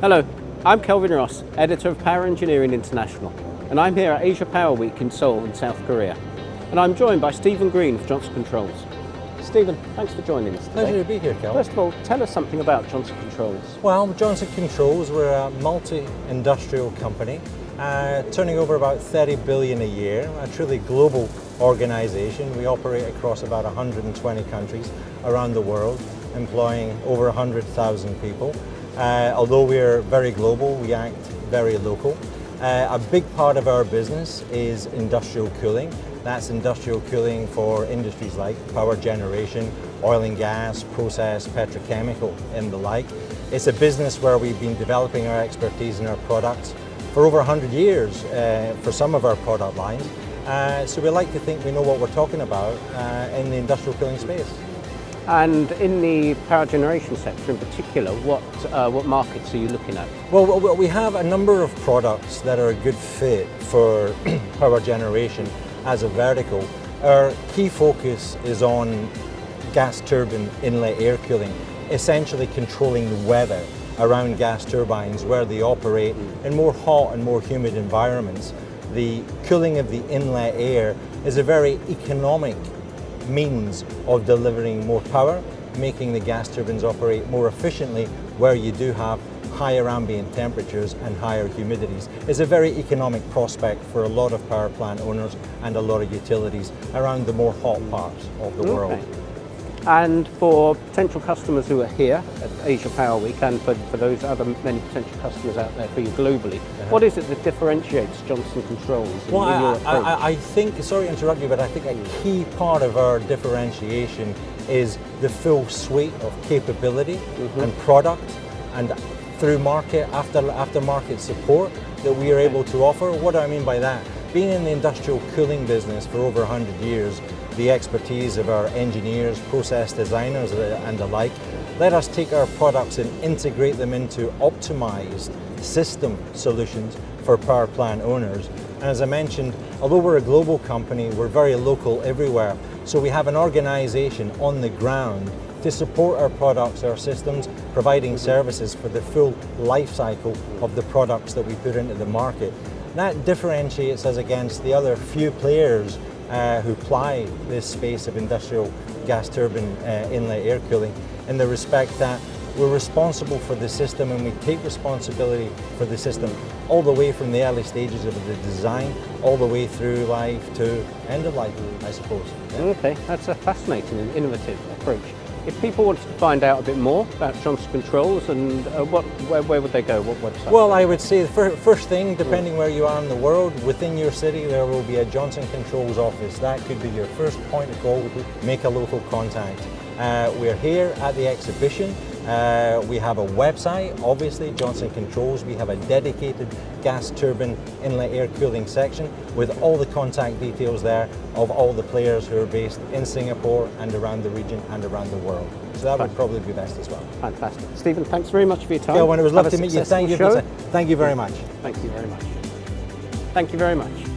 Hello, I'm Kelvin Ross, editor of Power Engineering International, and I'm here at Asia Power Week in Seoul in South Korea. And I'm joined by Stephen Green of Johnson Controls. Stephen, thanks for joining us today. Pleasure to be here, Kelvin. First of all, tell us something about Johnson Controls. Well, Johnson Controls, we're a multi-industrial company, turning over about 30 billion a year, a truly global organization. We operate across about 120 countries around the world, employing over 100,000 people. Although we're very global, we act very local. A big part of our business is industrial cooling. That's industrial cooling for industries like power generation, oil and gas, process, petrochemical, and the like. It's a business where we've been developing our expertise in our products for over 100 years for some of our product lines. So we like to think we know what we're talking about in the industrial cooling space. And in the power generation sector in particular, what markets are you looking at? Well, we have a number of products that are a good fit for power generation as a vertical. Our key focus is on gas turbine inlet air cooling, essentially controlling the weather around gas turbines where they operate in more hot and more humid environments. The cooling of the inlet air is a very economic means of delivering more power, making the gas turbines operate more efficiently where you do have higher ambient temperatures and higher humidities. It's a very economic prospect for a lot of power plant owners and a lot of utilities around the more hot parts of the world. And for potential customers who are here at Asia Power Week, and for those other many potential customers out there for you globally, what is it that differentiates Johnson Controls in your approach? I think, sorry to interrupt you, but I think a key part of our differentiation is the full suite of capability and product and through aftermarket support that we are able to offer. What do I mean by that? Being in the industrial cooling business for over 100 years, the expertise of our engineers, process designers and the like, let us take our products and integrate them into optimized system solutions for power plant owners. And as I mentioned, although we're a global company, we're very local everywhere. So we have an organization on the ground to support our products, our systems, providing services for the full life cycle of the products that we put into the market. That differentiates us against the other few players who ply this space of industrial gas turbine inlet air cooling in the respect that we're responsible for the system and we take responsibility for the system all the way from the early stages of the design all the way through life to end of life, I suppose. Yeah. Okay, that's a fascinating and innovative approach. If people wanted to find out a bit more about Johnson Controls, and where would they go? What website? Well, I would say the first thing, depending where you are in the world, within your city there will be a Johnson Controls office. That could be your first point of call. Make a local contact. We're here at the exhibition. We have a website, obviously, Johnson Controls. We have a dedicated gas turbine inlet air cooling section with all the contact details there of all the players who are based in Singapore and around the region and around the world. So that would probably be best as well. Fantastic. Stephen, thanks very much for your time. Yeah, it was lovely to meet you. Thank you very much. Thank you very much. Thank you very much.